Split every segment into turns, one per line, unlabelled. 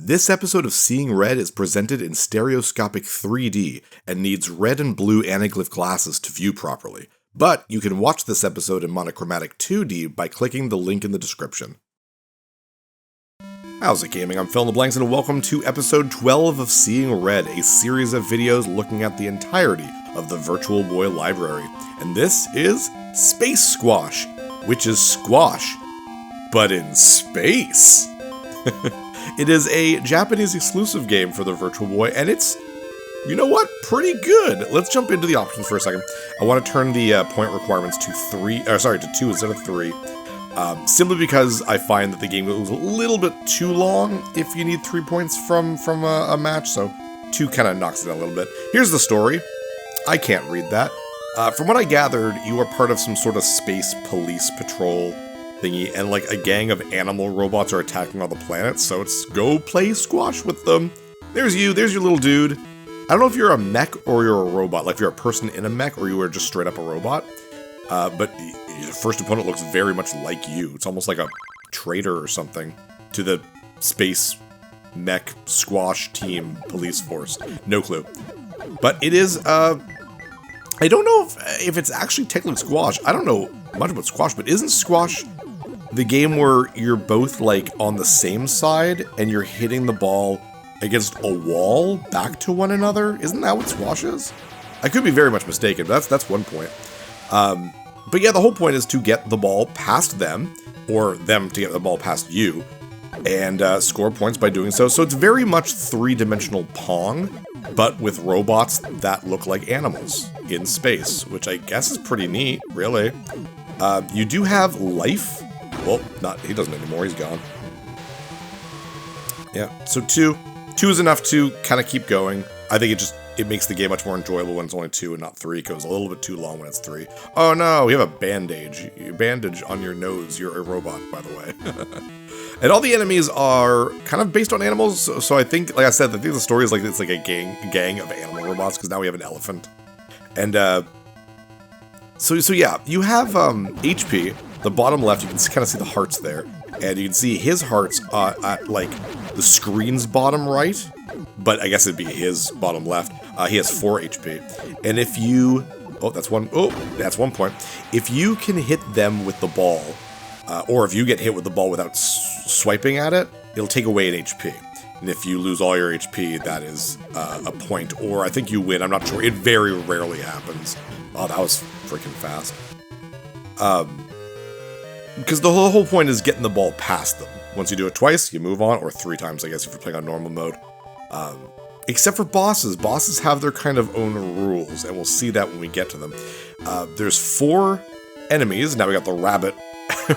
This episode of Seeing Red is presented in stereoscopic 3D and needs red and blue anaglyph glasses to view properly. But you can watch this episode in monochromatic 2D by clicking the link in the description. How's it gaming? I'm Phil in the Blanks and welcome to episode 12 of Seeing Red, a series of videos looking at the entirety of the Virtual Boy library. And this is Space Squash, which is squash, but in space. It is a Japanese exclusive game for the Virtual Boy, and it's, you know what, pretty good. Let's jump into the options for a second. I want to turn the point requirements to 2 instead of 3. Simply because I find that the game goes a little bit too long if you need 3 points from a match, so 2 kind of knocks it down a little bit. Here's the story. I can't read that. From what I gathered, you are part of some sort of space police patrol thingy, and like a gang of animal robots are attacking all the planets, so it's go play squash with them. There's your little dude. I don't know if you're a mech or you're a robot, like if you're a person in a mech or you are just straight up a robot, but your first opponent looks very much like you. It's almost like a traitor or something to the space mech squash team police force. No clue. But it is, I don't know if it's actually technically squash. I don't know much about squash, but isn't squash the game where you're both like on the same side and you're hitting the ball against a wall back to one another? Isn't that what squash is? I could be very much mistaken, but that's one point. But yeah, the whole point is to get the ball past them, or them to get the ball past you, and score points by doing so. So it's very much three-dimensional Pong, but with robots that look like animals in space, which I guess is pretty neat, really. You do have life. Well, he doesn't anymore, he's gone. Yeah, so 2 is enough to kind of keep going. I think it makes the game much more enjoyable when it's only 2 and not 3. It goes a little bit too long when it's 3. Oh no, you have a bandage. Bandage on your nose. You're a robot, by the way. And all the enemies are kind of based on animals, so I think, like I said, I think the story is like it's like a gang of animal robots, because now we have an elephant. And so yeah, you have HP. The bottom left, you can kind of see the hearts there, and you can see his hearts at like the screen's bottom right, but I guess it'd be his bottom left. He has 4 HP, and if you, that's 1 point. If you can hit them with the ball, or if you get hit with the ball without swiping at it, it'll take away an HP. And if you lose all your HP, that is a point, or I think you win. I'm not sure. It very rarely happens. Oh, that was freaking fast. Because the whole point is getting the ball past them. Once you do it twice, you move on, or 3 times, I guess, if you're playing on normal mode. Except for bosses. Bosses have their kind of own rules, and we'll see that when we get to them. There's 4 enemies. Now we got the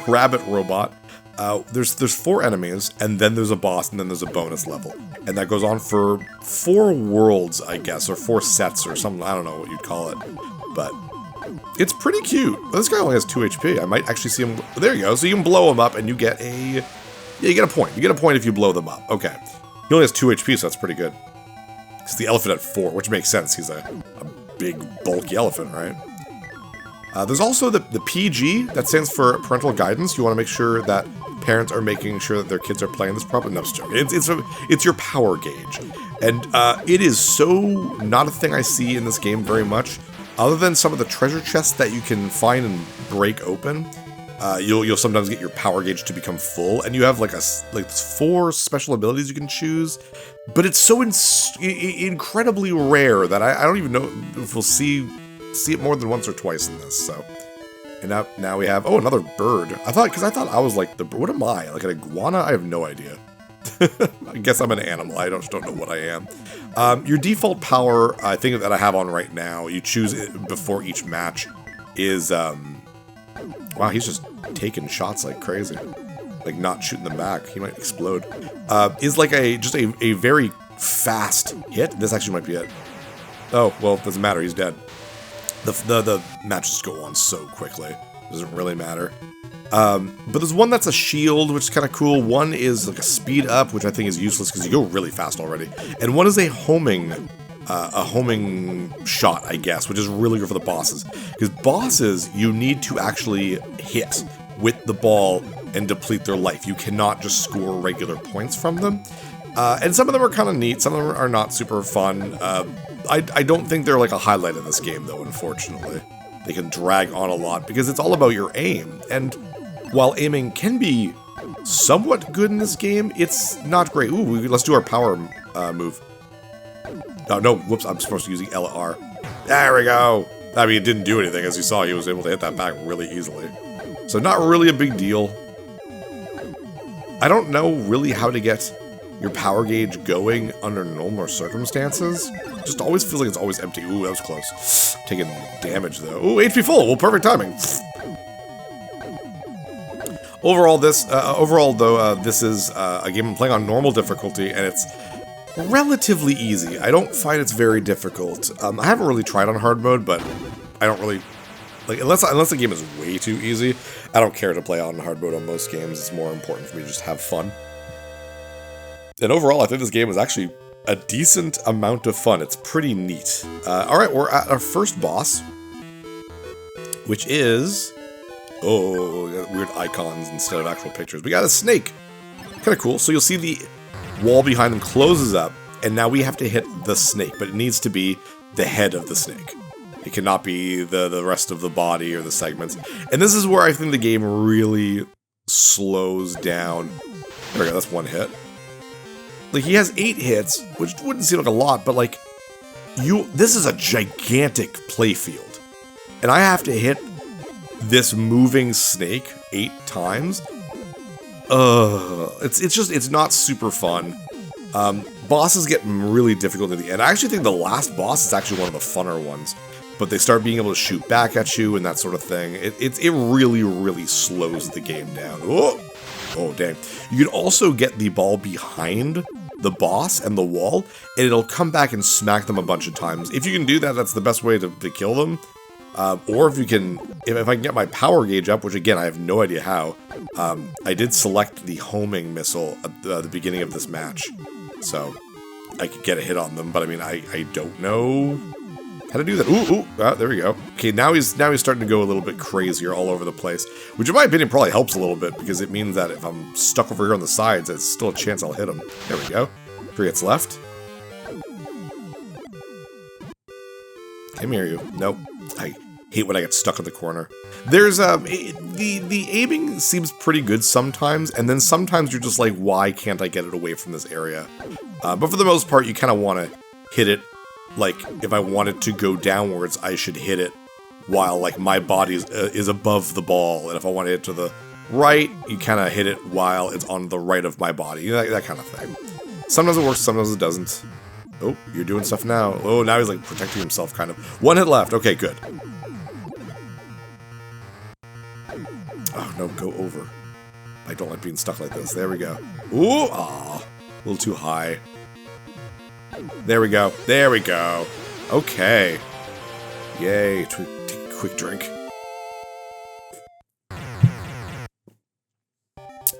rabbit robot. There's 4 enemies, and then there's a boss, and then there's a bonus level. And that goes on for 4 worlds, I guess, or 4 sets or something. I don't know what you'd call it. But it's pretty cute. This guy only has 2 HP. I might actually see him. There you go. So you can blow him up, and you get a point. You get a point if you blow them up. Okay. He only has 2 HP, so that's pretty good. Because the elephant had 4, which makes sense. He's a big, bulky elephant, right? There's also the PG. That stands for parental guidance. You want to make sure that parents are making sure that their kids are playing this properly. No, I'm just joking. It's your power gauge. And it is so not a thing I see in this game very much. Other than some of the treasure chests that you can find and break open, you'll sometimes get your power gauge to become full, and you have like 4 special abilities you can choose. But it's so incredibly rare that I don't even know if we'll see it more than once or twice in this. So, and now we have another bird. I thought I was like what am I, like an iguana? I have no idea. I guess I'm an animal. I just don't know what I am. Your default power, I think that I have on right now, you choose it before each match, is, wow, he's just taking shots like crazy. Like, not shooting them back. He might explode. Is like just a very fast hit. This actually might be it. Oh, well, it doesn't matter. He's dead. The matches go on so quickly. It doesn't really matter. But there's one that's a shield, which is kind of cool. One is like a speed up, which I think is useless because you go really fast already. And one is a homing shot, I guess, which is really good for the bosses. Because bosses, you need to actually hit with the ball and deplete their life. You cannot just score regular points from them. And some of them are kind of neat, some of them are not super fun. I don't think they're like a highlight of this game, though, unfortunately. They can drag on a lot, because it's all about your aim, and while aiming can be somewhat good in this game, it's not great. Ooh, let's do our power move. Oh, no, whoops, I'm supposed to be using LR. There we go! I mean, it didn't do anything, as you saw, he was able to hit that back really easily. So not really a big deal. I don't know really how to get your power gauge going under normal circumstances. Just always feels like it's always empty. Ooh, that was close. Taking damage, though. Ooh, HP full! Well, perfect timing. Overall, though, this is a game I'm playing on normal difficulty, and it's relatively easy. I don't find it's very difficult. I haven't really tried on hard mode, but I don't really... Like, unless the game is way too easy, I don't care to play on hard mode on most games. It's more important for me to just have fun. And overall, I think this game is actually a decent amount of fun. It's pretty neat. Alright, we're at our first boss, which is... Oh, we got weird icons instead of actual pictures. We got a snake. Kind of cool. So you'll see the wall behind them closes up, and now we have to hit the snake, but it needs to be the head of the snake. It cannot be the rest of the body or the segments. And this is where I think the game really slows down. There we go, that's one hit. Like, he has 8 hits, which wouldn't seem like a lot, but like, this is a gigantic playfield. And I have to hit this moving snake 8 times. It's not super fun. Bosses get really difficult at the end. I actually think the last boss is actually one of the funner ones, but they start being able to shoot back at you and that sort of thing. It really, really slows the game down. Oh, dang. You can also get the ball behind the boss and the wall, and it'll come back and smack them a bunch of times. If you can do that, that's the best way to kill them. Or if I can get my power gauge up, which again, I have no idea how, I did select the homing missile at the beginning of this match, so I could get a hit on them, but I mean, I don't know how to do that. Ooh, there we go. Okay, now he's starting to go a little bit crazier all over the place, which in my opinion probably helps a little bit, because it means that if I'm stuck over here on the sides, there's still a chance I'll hit him. There we go. 3 hits left. Come here, you. Nope. I hate when I get stuck in the corner. There's the aiming seems pretty good sometimes, and then sometimes you're just like, why can't I get it away from this area? But for the most part, you kind of want to hit it. Like, if I want it to go downwards, I should hit it while, like, my body is above the ball. And if I want to hit it to the right, you kind of hit it while it's on the right of my body. You know, that kind of thing. Sometimes it works, sometimes it doesn't. Oh, you're doing stuff now. Oh, now he's, like, protecting himself, kind of. 1 hit left. Okay, good. Oh, no, go over. I don't like being stuck like this. There we go. Ooh, aw. A little too high. There we go. There we go. Okay. Yay. Take a quick drink.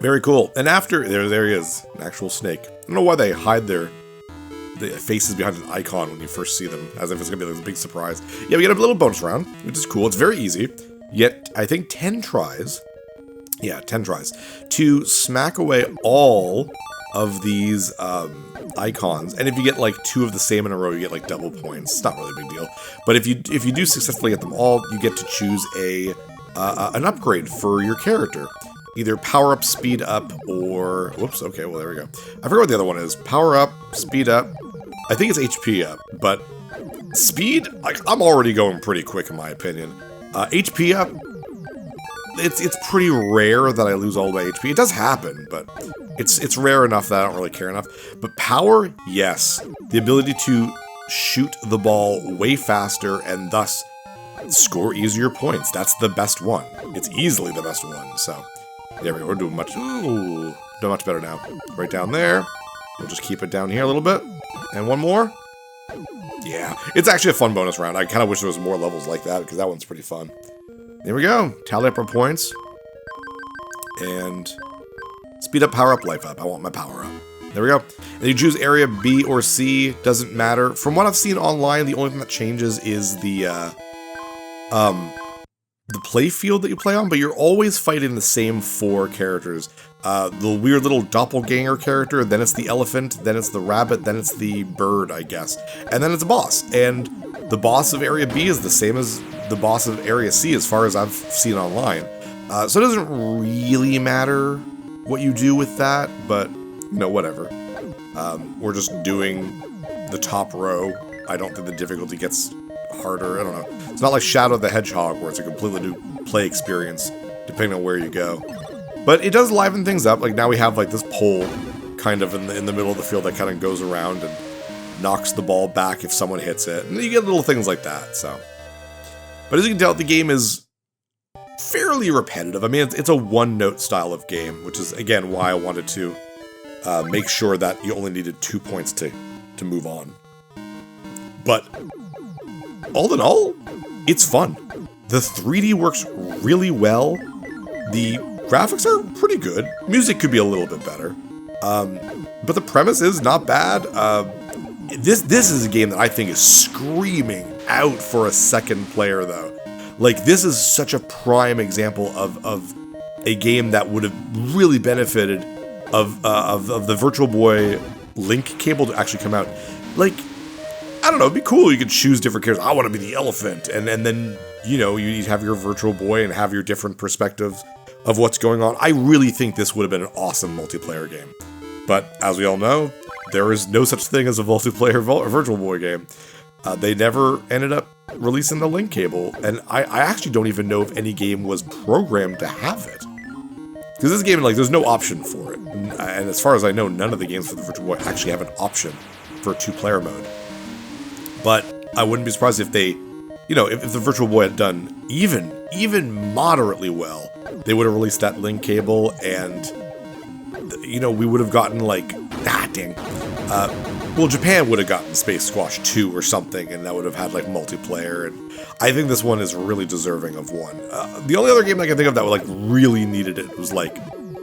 Very cool. And after... There he is. An actual snake. I don't know why they hide the faces behind an icon when you first see them, as if it's going to be like a big surprise. Yeah, we get a little bonus round, which is cool. It's very easy. Yet, I think 10 tries. Yeah, 10 tries. To smack away all of these icons, and if you get like 2 of the same in a row, you get like double points. It's not really a big deal, but if you do successfully get them all, you get to choose an upgrade for your character, either power up, speed up, or whoops. Okay, well there we go. I forget what the other one is. Power up, speed up. I think it's HP up, but speed, like, I'm already going pretty quick in my opinion. HP up. It's pretty rare that I lose all my HP. It does happen, but it's rare enough that I don't really care enough. But power, yes. The ability to shoot the ball way faster and thus score easier points. That's the best one. It's easily the best one. So there we go. We're doing much better now. Right down there. We'll just keep it down here a little bit. And one more. Yeah, it's actually a fun bonus round. I kind of wish there was more levels like that, because that one's pretty fun. There we go. Tally up our points. And speed up, power up, life up. I want my power up. There we go. And you choose area B or C. Doesn't matter. From what I've seen online, the only thing that changes is the the play field that you play on, but you're always fighting the same 4 characters. The weird little doppelganger character, then it's the elephant, then it's the rabbit, then it's the bird, I guess. And then it's a boss. And the boss of Area B is the same as the boss of Area C as far as I've seen online. So it doesn't really matter what you do with that, but, you know, whatever. We're just doing the top row. I don't think the difficulty gets harder. I don't know. It's not like Shadow the Hedgehog, where it's a completely new play experience, depending on where you go. But it does liven things up. Like, now we have, like, this pole kind of in the middle of the field that kind of goes around and knocks the ball back if someone hits it. And you get little things like that, so. But as you can tell, the game is fairly repetitive. I mean, it's a one-note style of game, which is, again, why I wanted to make sure that you only needed 2 points to move on. But all in all, it's fun. The 3D works really well. The graphics are pretty good. Music could be a little bit better. But the premise is not bad. This is a game that I think is screaming out for a second player, though. Like, this is such a prime example of a game that would have really benefited of the Virtual Boy link cable to actually come out. Like, I don't know, it'd be cool. You could choose different characters. I want to be the elephant. And then, you know, you'd have your Virtual Boy and have your different perspectives of what's going on. I really think this would have been an awesome multiplayer game. But as we all know, there is no such thing as a multiplayer Virtual Boy game. They never ended up releasing the link cable, and I actually don't even know if any game was programmed to have it. Because this game, like, there's no option for it. And as far as I know, none of the games for the Virtual Boy actually have an option for 2-player mode. But I wouldn't be surprised if they, you know, if the Virtual Boy had done even moderately well, they would have released that link cable, and, you know, we would have gotten, like, well, Japan would have gotten Space Squash 2 or something, and that would have had, like, multiplayer, and I think this one is really deserving of one. The only other game I can think of that, like, really needed it was, like,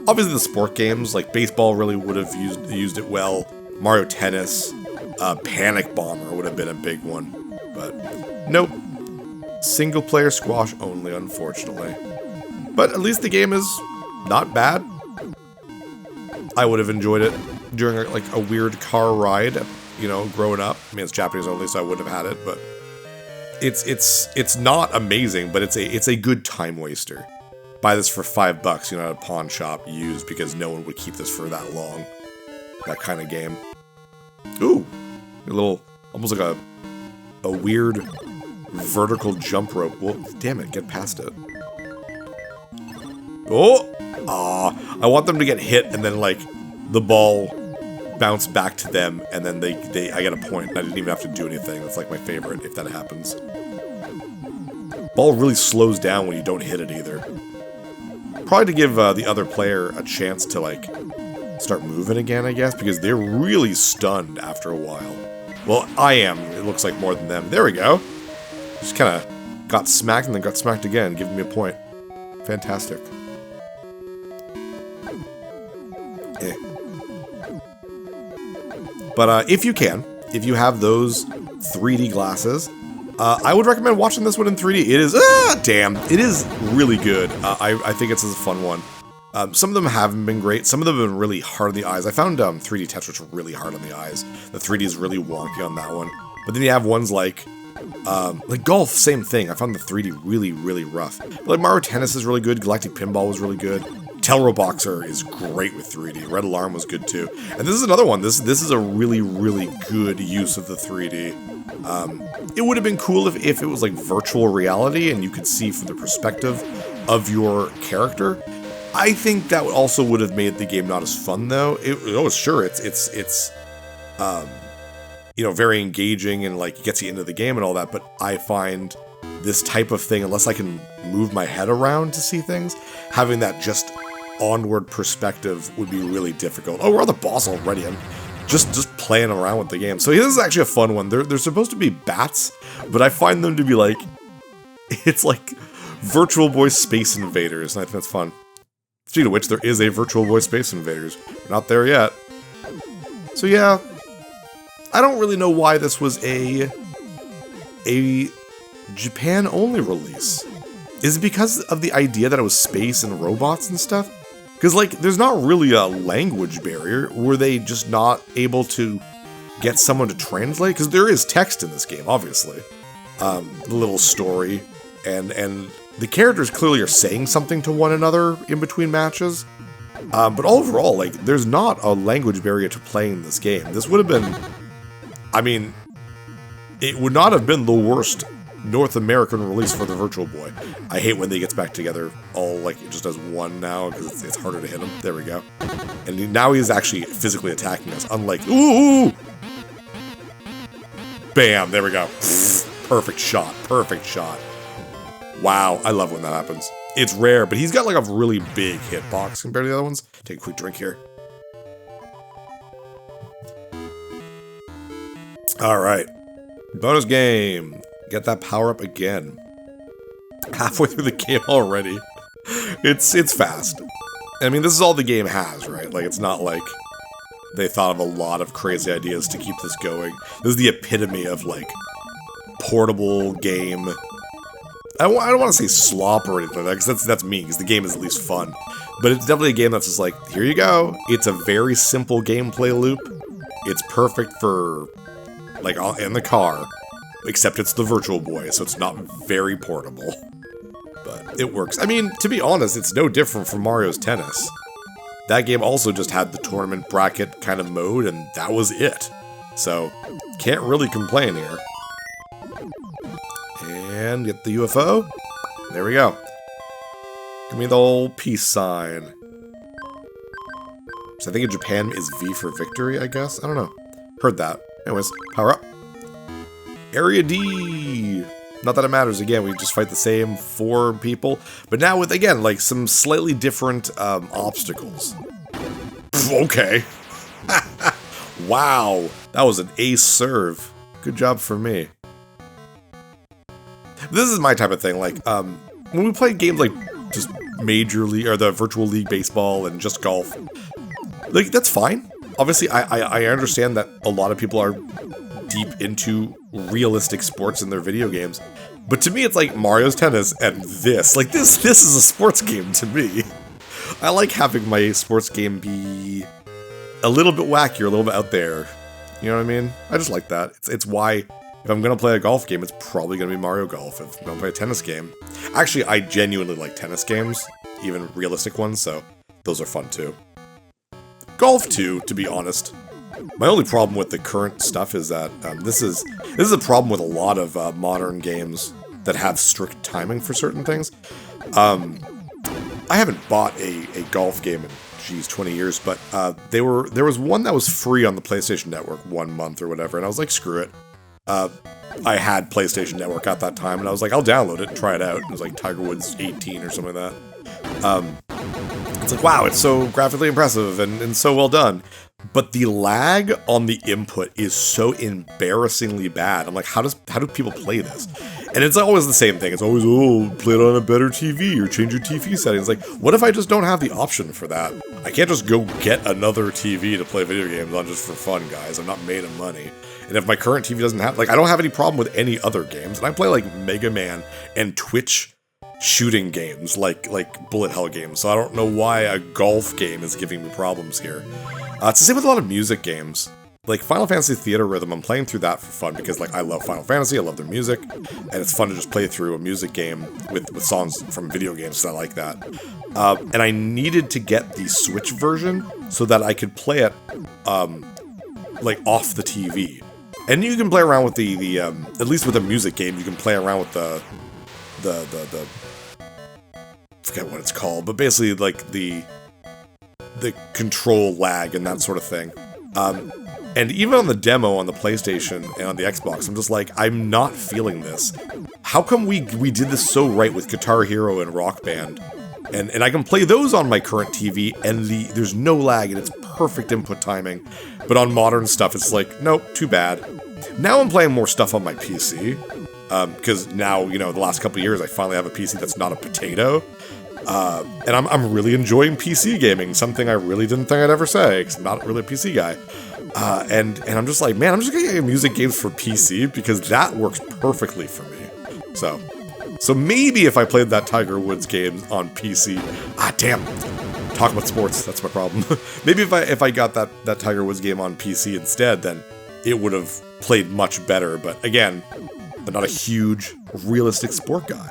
obviously the sport games, like, baseball really would have used it well, Mario Tennis, Panic Bomber would have been a big one, but nope. Single-player squash only, unfortunately. But at least the game is not bad. I would have enjoyed it during like a weird car ride, you know, growing up. I mean, it's Japanese only, so I wouldn't have had it, but it's not amazing, but it's a good time waster. Buy this for $5, you know, at a pawn shop used, because no one would keep this for that long. That kind of game. Ooh, a little, almost like a weird vertical jump rope. Well, damn it, get past it. Oh! Aw, I want them to get hit and then, like, the ball bounce back to them, and then I get a point. I didn't even have to do anything. That's, like, my favorite, if that happens. Ball really slows down when you don't hit it, either. Probably to give the other player a chance to, like, start moving again, I guess, because they're really stunned after a while. Well, I am. It looks like more than them. There we go. Just kind of got smacked and then got smacked again, giving me a point. Fantastic. But if you can, if you have those 3D glasses, I would recommend watching this one in 3D. It is, it is really good. I think it's a fun one. Some of them haven't been great. Some of them have been really hard on the eyes. I found 3D Tetris really hard on the eyes. The 3D is really wonky on that one. But then you have ones like golf, same thing. I found the 3D really, really rough. But like Mario Tennis is really good. Galactic Pinball was really good. Telro Boxer is great with 3D. Red Alarm was good too. And this is another one. This is a really, really good use of the 3D. It would have been cool if it was like virtual reality and you could see from the perspective of your character. I think that also would have made the game not as fun though. Sure, it's you know, very engaging and like gets you into the game and all that, but I find this type of thing, unless I can move my head around to see things, having that just onward perspective would be really difficult. Oh, we're on the boss already. I'm just playing around with the game. So this is actually a fun one. They're supposed to be bats, but I find them to be like, it's like Virtual Boy Space Invaders, and I think that's fun. Speaking of which, there is a Virtual Boy Space Invaders. We're not there yet. So yeah, I don't really know why this was a Japan-only release. Is it because of the idea that it was space and robots and stuff? Because, like, there's not really a language barrier. Were they just not able to get someone to translate? Because there is text in this game, obviously. The little story. And the characters clearly are saying something to one another in between matches. But overall, like, there's not a language barrier to playing this game. This would have been... I mean, it would not have been the worst North American release for the Virtual Boy. I hate when they gets back together all, like, just as one now, because it's harder to hit him. There we go. And now he's actually physically attacking us, unlike... Ooh! Bam! There we go. Perfect shot. Perfect shot. Wow, I love when that happens. It's rare, but he's got, like, a really big hitbox compared to the other ones. Take a quick drink here. Alright. Bonus game. Get that power up again. Halfway through the game already. It's fast. I mean, this is all the game has, right? Like, it's not like they thought of a lot of crazy ideas to keep this going. This is the epitome of, like, portable game. I don't want to say slop or anything like that, because that's mean, because the game is at least fun. But it's definitely a game that's just like, here you go. It's a very simple gameplay loop. It's perfect for, like, in the car. Except it's the Virtual Boy, so it's not very portable. But it works. I mean, to be honest, it's no different from Mario's Tennis. That game also just had the tournament bracket kind of mode, and that was it. So, can't really complain here. And get the UFO. There we go. Give me the old peace sign. So I think in Japan is V for victory, I guess? I don't know. Heard that. Anyways, power up. Area D! Not that it matters, again, we just fight the same 4 people, but now with, again, like, some slightly different, obstacles. Okay. Wow, that was an ace serve. Good job for me. This is my type of thing, like, when we play games like just Major League, or the Virtual League Baseball and just golf, like, that's fine. Obviously, I understand that a lot of people are deep into realistic sports in their video games, but to me it's like Mario's Tennis and this. Like, this is a sports game to me. I like having my sports game be a little bit wacky or a little bit out there. You know what I mean? I just like that. It's why, if I'm gonna play a golf game, it's probably gonna be Mario Golf. If I'm gonna play a tennis game. Actually, I genuinely like tennis games, even realistic ones, so those are fun too. Golf too, to be honest. My only problem with the current stuff is that this is a problem with a lot of modern games that have strict timing for certain things. I haven't bought a golf game in, geez, 20 years, but there was one that was free on the PlayStation Network 1 month or whatever, and I was like, screw it. I had PlayStation Network at that time, and I was like, I'll download it and try it out. It was like Tiger Woods 18 or something like that. It's like, wow, it's so graphically impressive and so well done. But the lag on the input is so embarrassingly bad. I'm like, how do people play this? And it's always the same thing. It's always, oh, play it on a better TV or change your TV settings. Like, what if I just don't have the option for that? I can't just go get another TV to play video games on just for fun, guys. I'm not made of money. And if my current TV doesn't have, like, I don't have any problem with any other games. And I play, like, Mega Man and Twitch shooting games, like bullet hell games. So I don't know why a golf game is giving me problems here. It's the same with a lot of music games. Like Final Fantasy Theater Rhythm, I'm playing through that for fun because, like, I love Final Fantasy, I love their music, and it's fun to just play through a music game with songs from video games, so I like that. And I needed to get the Switch version so that I could play it, like, off the TV. And you can play around with the at least with a music game, you can play around with the forget what it's called, but basically, like, the control lag and that sort of thing. And even on the demo on the PlayStation and on the Xbox, I'm just like, I'm not feeling this. How come we did this so right with Guitar Hero and Rock Band? And I can play those on my current TV, and there's no lag, and it's perfect input timing. But on modern stuff, it's like, nope, too bad. Now I'm playing more stuff on my PC, because now, you know, the last couple of years, I finally have a PC that's not a potato. And I'm really enjoying PC gaming, something I really didn't think I'd ever say, because I'm not really a PC guy. And I'm just like, man, I'm just gonna get music games for PC, because that works perfectly for me. So, So maybe if I played that Tiger Woods game on PC... Ah, damn. Talk about sports, that's my problem. Maybe if I got that Tiger Woods game on PC instead, then it would have played much better. But again, I'm not a huge, realistic sport guy.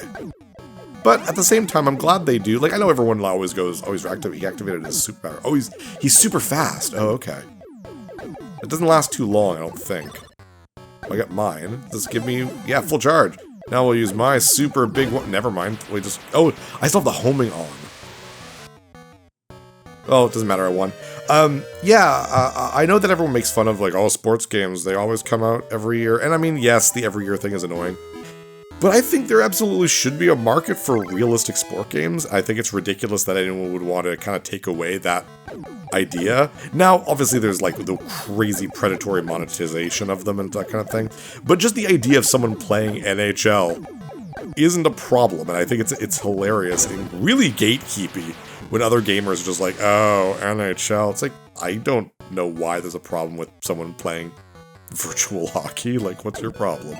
But at the same time, I'm glad they do. Like, I know everyone always goes, oh, he activated his superpower. Oh, he's super fast. Oh, okay. It doesn't last too long, I don't think. I got mine. Does give me, yeah, full charge. Now we'll use my super big one. Never mind. We just, oh, I still have the homing on. Oh, it doesn't matter, I won. I know that everyone makes fun of, like, all sports games. They always come out every year. And I mean, yes, the every year thing is annoying. But I think there absolutely should be a market for realistic sport games. I think it's ridiculous that anyone would want to kind of take away that idea. Now, obviously, there's like the crazy predatory monetization of them and that kind of thing. But just the idea of someone playing NHL isn't a problem, and I think it's hilarious and really gatekeepy when other gamers are just like, oh, NHL. It's like, I don't know why there's a problem with someone playing virtual hockey. Like, what's your problem?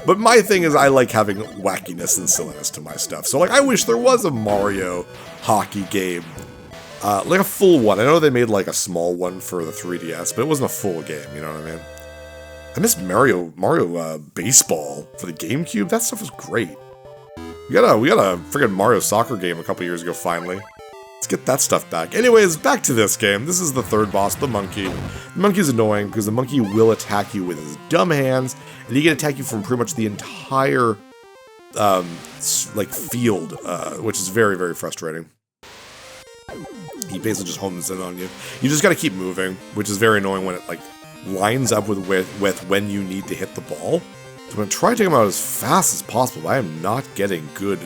But my thing is, I like having wackiness and silliness to my stuff. So, like, I wish there was a Mario hockey game. Like a full one. I know they made, like, a small one for the 3DS, but it wasn't a full game, you know what I mean? I miss Mario Baseball for the GameCube. That stuff was great. We got a friggin' Mario soccer game a couple years ago, finally. Let's get that stuff back. Anyways, back to this game. This is the third boss, the monkey. The monkey's annoying because the monkey will attack you with his dumb hands, and he can attack you from pretty much the entire, like, field, which is very, very frustrating. He basically just hones in on you. You just gotta keep moving, which is very annoying when it, like, lines up with when you need to hit the ball. So I'm gonna try to take him out as fast as possible. I am not getting good,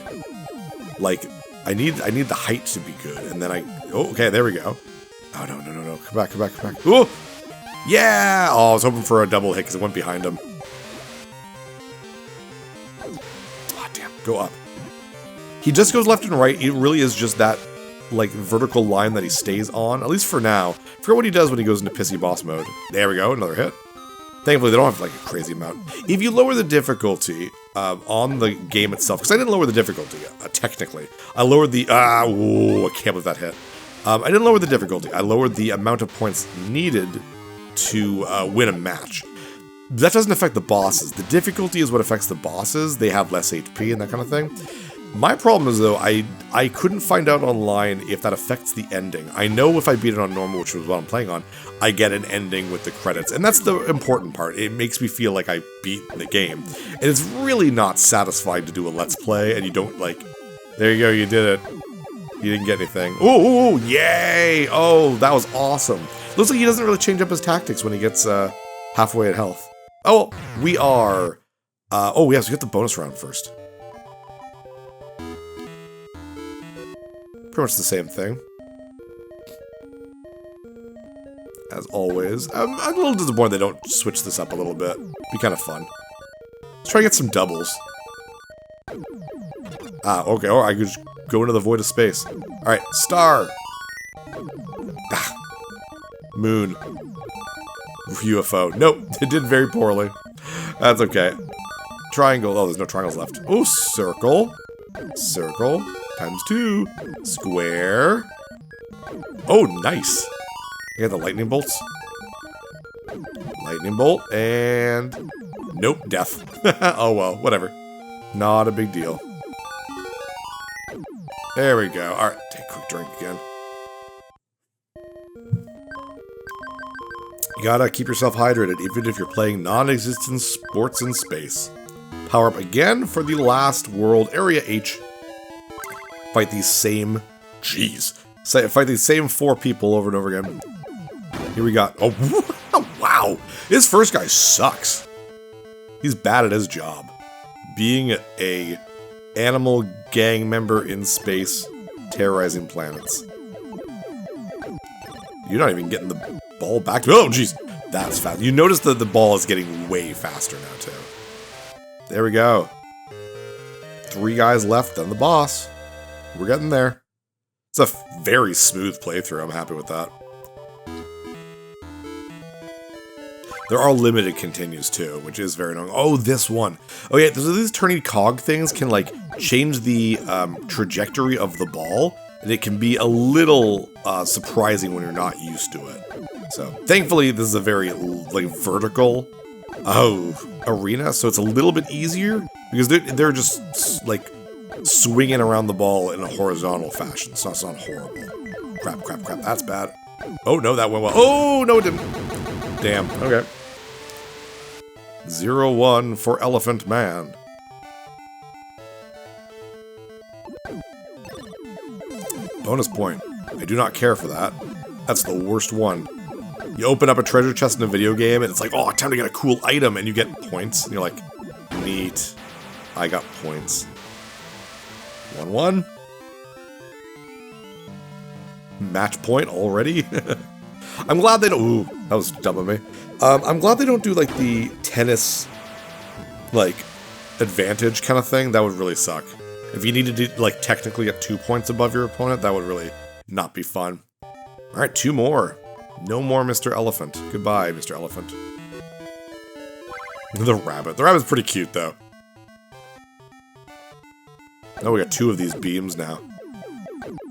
like, I need the height to be good, and then oh, okay, there we go. Oh, no, come back. Oh! Yeah! Oh, I was hoping for a double hit because it went behind him. Oh, damn, go up. He just goes left and right. It really is just that, like, vertical line that he stays on, at least for now. I forget what he does when he goes into pissy boss mode. There we go, another hit. Thankfully, they don't have, like, a crazy amount. If you lower the difficulty on the game itself, because I didn't lower the difficulty, technically. I lowered the, whoa, I can't believe that hit. I didn't lower the difficulty. I lowered the amount of points needed to win a match. That doesn't affect the bosses. The difficulty is what affects the bosses. They have less HP and that kind of thing. My problem is, though, I couldn't find out online if that affects the ending. I know if I beat it on normal, which was what I'm playing on, I get an ending with the credits. And that's the important part. It makes me feel like I beat the game. And it's really not satisfying to do a Let's Play, and you don't, like... There you go, you did it. You didn't get anything. Ooh, yay! Oh, that was awesome. Looks like he doesn't really change up his tactics when he gets halfway at health. Oh, we are... oh, yes, we get the bonus round first. Pretty much the same thing. As always. I'm a little disappointed they don't switch this up a little bit. Be kind of fun. Let's try to get some doubles. Ah, okay. Or I could just go into the void of space. Alright, star. Ah. Moon. UFO. Nope, it did very poorly. That's okay. Triangle. Oh, there's no triangles left. Oh, circle. Circle. Times 2. Square. Oh, nice. I got the lightning bolts. Lightning bolt, and... Nope, death. Oh well, whatever. Not a big deal. There we go. Alright, take a quick drink again. You gotta keep yourself hydrated, even if you're playing non-existent sports in space. Power up again for the last world, Area H. Fight these same... Jeez. Fight these same 4 people over and over again. Here we got... Oh, wow! This first guy sucks. He's bad at his job. Being a animal gang member in space, terrorizing planets. You're not even getting the ball back to... Oh, jeez! That's fast. You notice that the ball is getting way faster now, too. There we go. 3 guys left, then the boss. We're getting there. It's a very smooth playthrough. I'm happy with that. There are limited continues too, which is very annoying. Oh, this one. Oh yeah, so these turny cog things can like change the trajectory of the ball, and it can be a little surprising when you're not used to it. So thankfully, this is a very like vertical arena, so it's a little bit easier because they're just like swinging around the ball in a horizontal fashion, so it's not horrible. Crap, crap, crap, that's bad. Oh no, that went well. Oh no, it didn't. Damn, okay. 0-1 for Elephant Man. Bonus point. I do not care for that. That's the worst one. You open up a treasure chest in a video game and it's like, oh, time to get a cool item, and you get points. And you're like, neat. I got points. 1-1. Match point already? I'm glad they don't... Ooh, that was dumb of me. I'm glad they don't do, like, the tennis, like, advantage kind of thing. That would really suck. If you needed to, like, technically get 2 points above your opponent, that would really not be fun. Alright, 2 more. No more Mr. Elephant. Goodbye, Mr. Elephant. The rabbit. The rabbit's pretty cute, though. Oh, we got 2 of these beams now.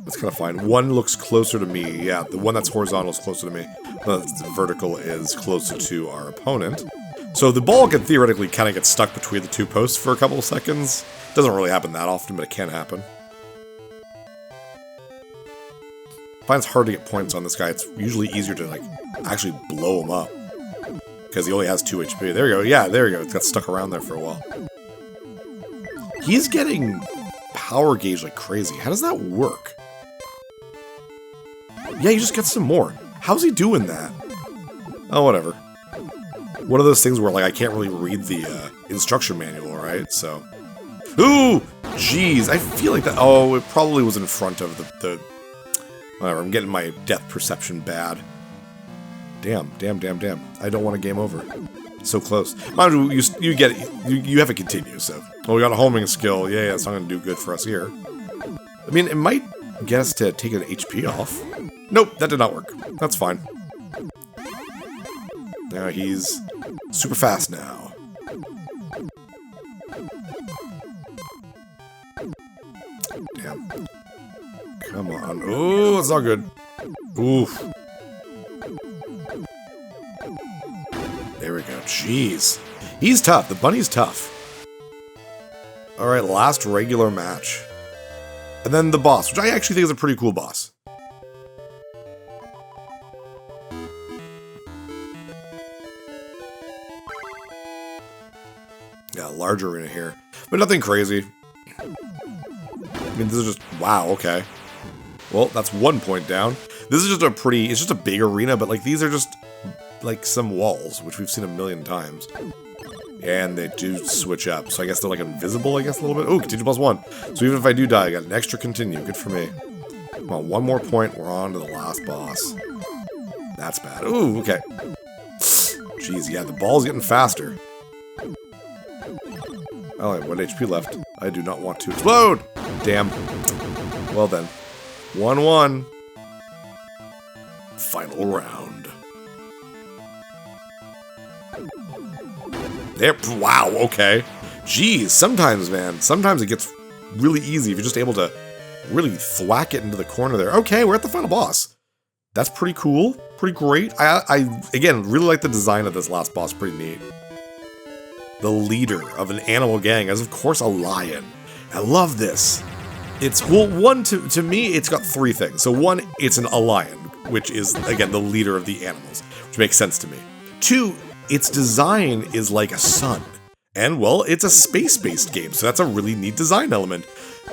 That's kind of fine. One looks closer to me. Yeah, the one that's horizontal is closer to me. The vertical is closer to our opponent. So the ball can theoretically kind of get stuck between the 2 posts for a couple of seconds. Doesn't really happen that often, but it can happen. I find it's hard to get points on this guy. It's usually easier to, like, actually blow him up. Because he only has 2 HP. There you go. Yeah, there you go. It got stuck around there for a while. He's getting power gauge like crazy. How does that work? Yeah, you just get some more. How's he doing that? Oh, whatever. One of those things where, like, I can't really read the instruction manual, right? So... Ooh! Jeez, I feel like that... Oh, it probably was in front of the... Whatever, I'm getting my depth perception bad. Damn, damn, damn, damn. I don't want a game over. So close. Mind you, get it. You have a continue, so... Oh, we got a homing skill. Yeah, it's not going to do good for us here. I mean, it might get us to take an HP off. Nope, that did not work. That's fine. Now he's super fast now. Damn. Come on. Oh, it's not good. Oof. There we go. Jeez. He's tough. The bunny's tough. Alright, last regular match. And then the boss, which I actually think is a pretty cool boss. Yeah, large arena here. But nothing crazy. I mean, this is just... Wow, okay. Well, that's 1 point down. This is just a pretty... It's just a big arena, but, like, these are just, like, some walls, which we've seen a million times. And they do switch up. So I guess they're, like, invisible, I guess, a little bit. Oh, continue +1. So even if I do die, I got an extra continue. Good for me. Come on, 1 more point. We're on to the last boss. That's bad. Ooh, okay. Jeez, yeah, the ball's getting faster. I only have 1 HP left. I do not want to explode! Damn. Well then. 1-1. Final round. There. Wow, okay. Jeez, sometimes, man. Sometimes it gets really easy if you're just able to really thwack it into the corner there. Okay, we're at the final boss. That's pretty cool. Pretty great. I again, really like the design of this last boss. Pretty neat. The leader of an animal gang is, of course, a lion. I love this. It's, well, one, to me, it's got 3 things. So 1, it's a lion, which is, again, the leader of the animals, which makes sense to me. 2, its design is like a sun. And, well, it's a space-based game, so that's a really neat design element.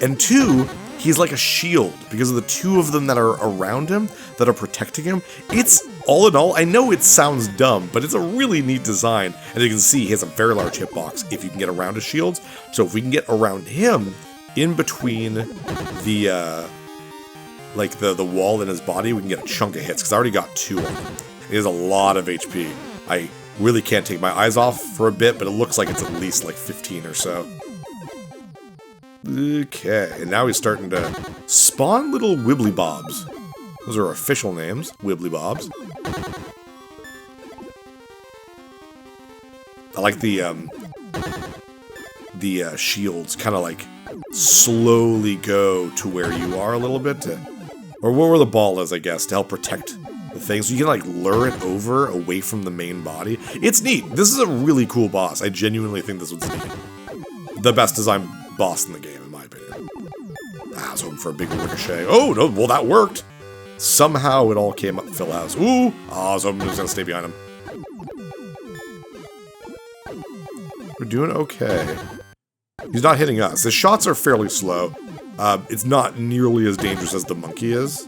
And 2, he's like a shield, because of the 2 of them that are around him, that are protecting him. It's, all in all, I know it sounds dumb, but it's a really neat design. And you can see he has a very large hitbox if you can get around his shields. So if we can get around him, in between the, like, the wall in his body, we can get a chunk of hits, because I already got 2 on him. He has a lot of HP. I really can't take my eyes off for a bit, but it looks like it's at least, like, 15 or so. Okay, and now he's starting to spawn little Wibbly Bobs. Those are official names, Wibbly Bobs. like the shields kind of like slowly go to where you are a little bit, or where the ball is, I guess, to help protect the thing. So you can like lure it over away from the main body. It's neat. This is a really cool boss. I genuinely think this one's neat. The best designed boss in the game, in my opinion. I was hoping for a big ricochet. Oh, no, well, that worked. Somehow it all came up Phil House. Ooh! Oh, I was hoping he was going to stay behind him. We're doing okay. He's not hitting us. His shots are fairly slow. It's not nearly as dangerous as the monkey is.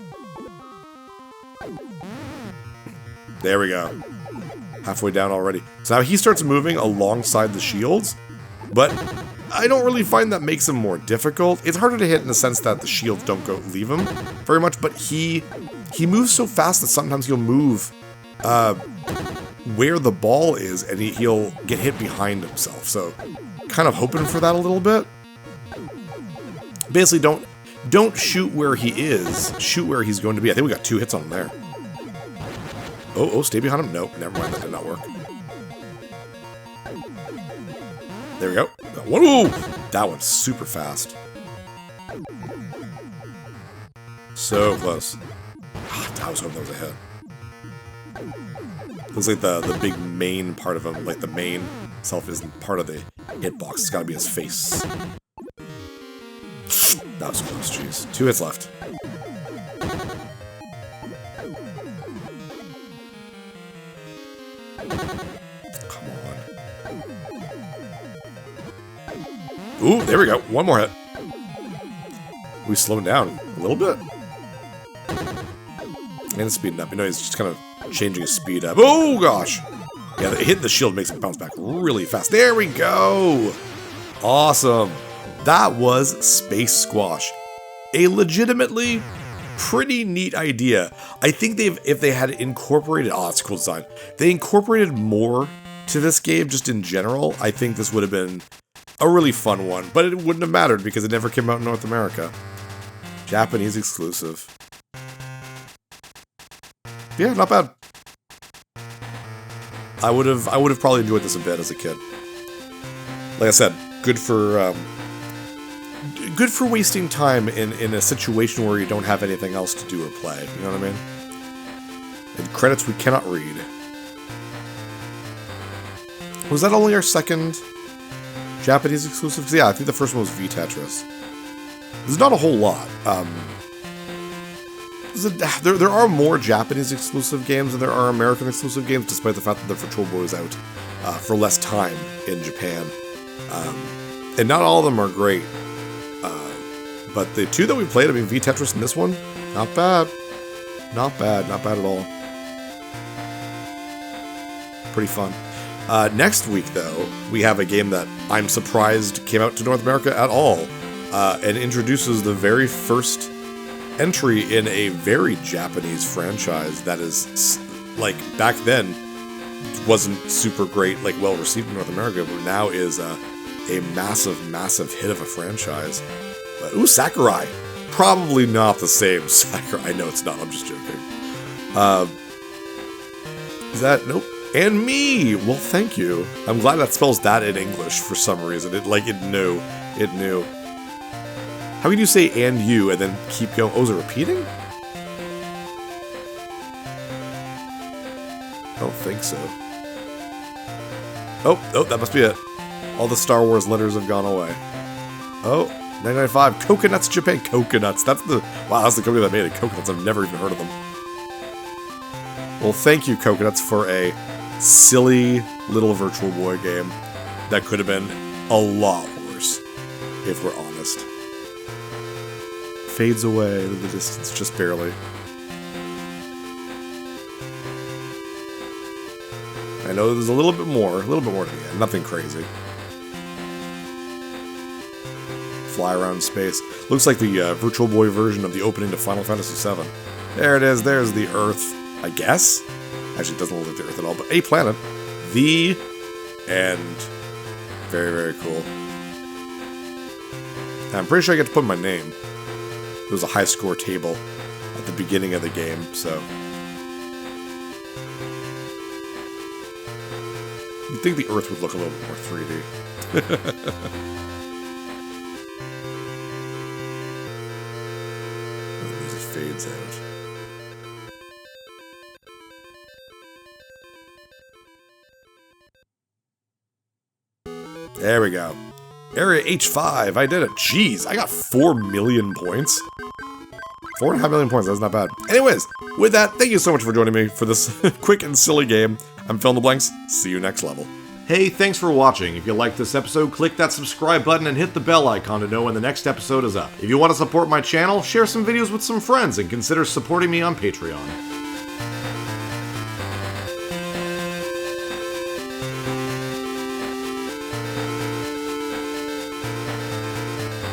There we go. Halfway down already. So now he starts moving alongside the shields, but I don't really find that makes him more difficult. It's harder to hit in the sense that the shields don't leave him very much, but he moves so fast that sometimes he'll move where the ball is, and he'll get hit behind himself. So, kind of hoping for that a little bit. Basically, don't shoot where he is. Shoot where he's going to be. I think we got 2 hits on him there. Oh, stay behind him. Nope, never mind. That did not work. There we go. Whoa! That one's super fast. So close. I was hoping that was a hit. Looks like the big main part of him, like the main itself, isn't part of the hitbox. It's gotta be his face. That was close, jeez. 2 hits left. Come on. Ooh, there we go. One more hit. We slowed down a little bit. And it's speeding up. You know, he's just kind of changing his speed up. Oh, gosh. Yeah, hitting the shield makes it bounce back really fast. There we go. Awesome. That was Space Squash. A legitimately pretty neat idea. I think if they had incorporated, oh, that's a cool design. They incorporated more to this game just in general, I think this would have been a really fun one, but it wouldn't have mattered because it never came out in North America. Japanese exclusive. Yeah, not bad. I would have probably enjoyed this a bit as a kid. Like I said, good for wasting time in a situation where you don't have anything else to do or play. You know what I mean? And credits we cannot read. Was that only our second Japanese exclusive? 'Cause yeah, I think the first one was V-Tetris. There's not a whole lot. There are more Japanese exclusive games than there are American exclusive games, despite the fact that the Virtual Boy is out for less time in Japan. And not all of them are great. But the 2 that we played, I mean, V-Tetris and this one, not bad. Not bad. Not bad at all. Pretty fun. Next week, though, we have a game that I'm surprised came out to North America at all, and introduces the very first entry in a very Japanese franchise that is, like, back then wasn't super great, like, well received in North America, but now is a massive, massive hit of a franchise. But, ooh, Sakurai. Probably not the same Sakurai. I know it's not, I'm just joking. Is that, nope. And me! Well, thank you. I'm glad that spells that in English for some reason. It knew. It knew. How can you say "and you" and then keep going? Oh, is it repeating? I don't think so. Oh, that must be it. All the Star Wars letters have gone away. Oh, 995. Coconuts Japan. Coconuts. That's the company that made it. Coconuts. I've never even heard of them. Well, thank you, Coconuts, for a silly little Virtual Boy game that could have been a lot worse, if we're honest. Fades away in the distance, just barely. I know there's a little bit more to the end. Nothing crazy. Fly around space. Looks like the Virtual Boy version of the opening to Final Fantasy VII. There it is. There's the Earth, I guess. Actually, it doesn't look like the Earth at all, but a planet. The end. Very, very cool. I'm pretty sure I get to put my name. There was a high score table at the beginning of the game, so. You'd think the Earth would look a little bit more 3D. The music fades out. There we go. Area H5, I did it. Jeez, I got 4 million points. 4.5 million points, that's not bad. Anyways, with that, thank you so much for joining me for this quick and silly game. I'm Phil in the Blanks. See you next level. Hey, thanks for watching. If you liked this episode, click that subscribe button and hit the bell icon to know when the next episode is up. If you want to support my channel, share some videos with some friends and consider supporting me on Patreon.